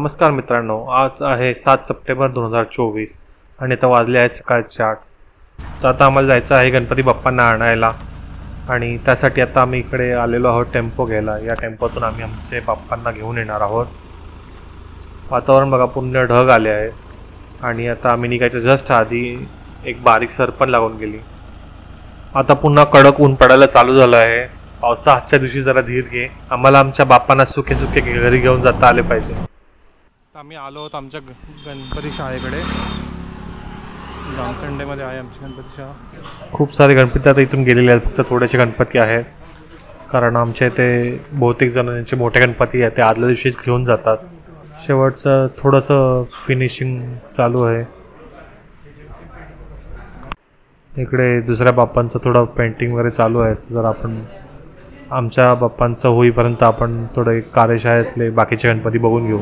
नमस्कार मित्रांनो, आज आहे 7 सप्टेंबर 2024 आणि आता वाजले आहेत सकाळचे 8. तर आता आम्हाला जायचं आहे गणपती बाप्पांना आणायला आणि त्यासाठी आता आम्ही इकडे आलेलो आहोत टेम्पो घ्यायला. या टेम्पोतून आम्ही आमचे बाप्पांना घेऊन येणार आहोत. वातावरण बघा, पूर्ण ढग आले आहे आणि आता आम्ही निघायच्या जस्ट आधी एक बारीक सर पण लागून गेली. आता पुन्हा कडक ऊन पडायला चालू झालं आहे. पावसा आजच्या दिवशी जरा धीर घे. आम्हाला आमच्या बाप्पांना सुखे सुखे घरी घेऊन जाता आले पाहिजे. आम्ही आलो आहोत आमच्या गणपती शाळेकडे. जामसंडेमध्ये आहे आमची गणपती शाळा. खूप सारे गणपती आता इथून गेलेले आहेत, फक्त थोडेसे गणपती आहेत कारण आमच्या इथे बहुतेक जण ज्यांचे मोठे गणपती आहेत ते आदल्या दिवशीच घेऊन जातात. शेवटचं थोडंसं फिनिशिंग चालू आहे. इकडे दुसऱ्या बाप्पांचं थोडं पेंटिंग वगैरे चालू आहे. जर आपण आमच्या बाप्पांचं होईपर्यंत आपण थोडे कार्यशाळेतले बाकीचे गणपती बघून घेऊ.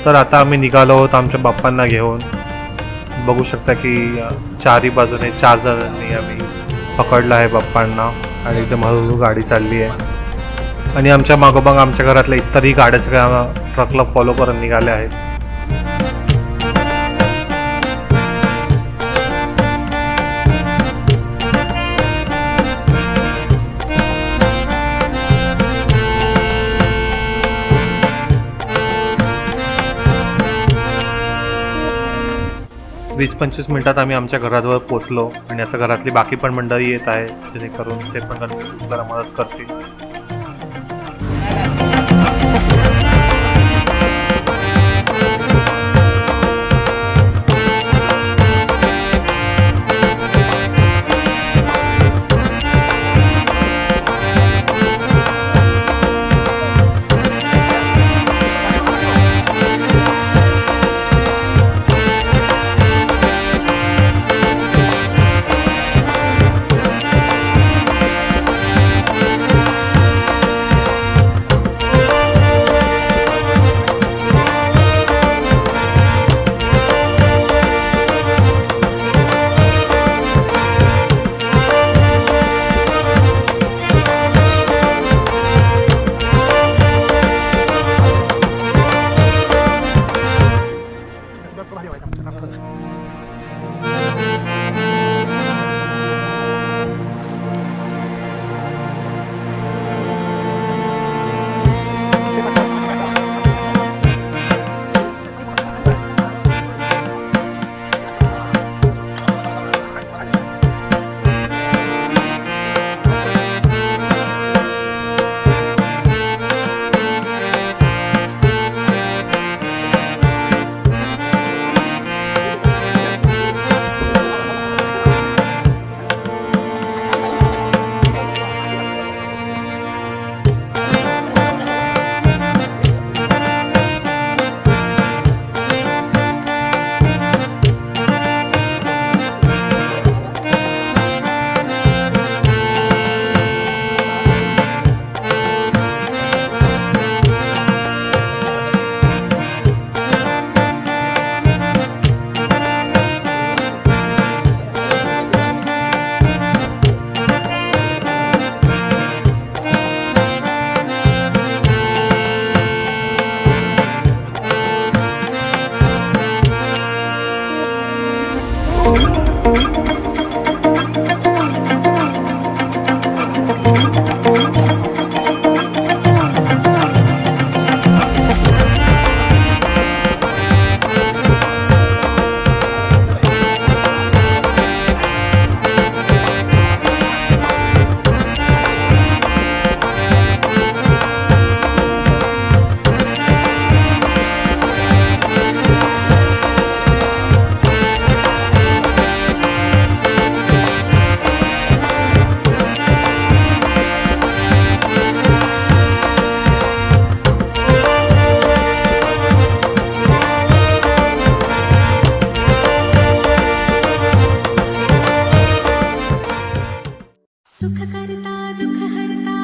तर आता आम्ही निघालो आहोत आमच्या बाप्पांना घेऊन. बघू शकता की चारही बाजूने 4 जणांनी आम्ही पकडलं आहे बाप्पांना आणि एकदम हळूहळू गाडी चालली आहे आणि आमच्या मागोमाग आमच्या घरातल्या इतरही गाड्या सगळ्या ट्रकला फॉलो करत निघाल्या आहेत. 20-25 मिनिटात आम्ही आमच्या घराजवळ पोचलो आणि आता घरातली बाकी पण मंडळी येत आहे, जेणेकरून ते पण जरा मदत करतील. सुख करता दुख हरता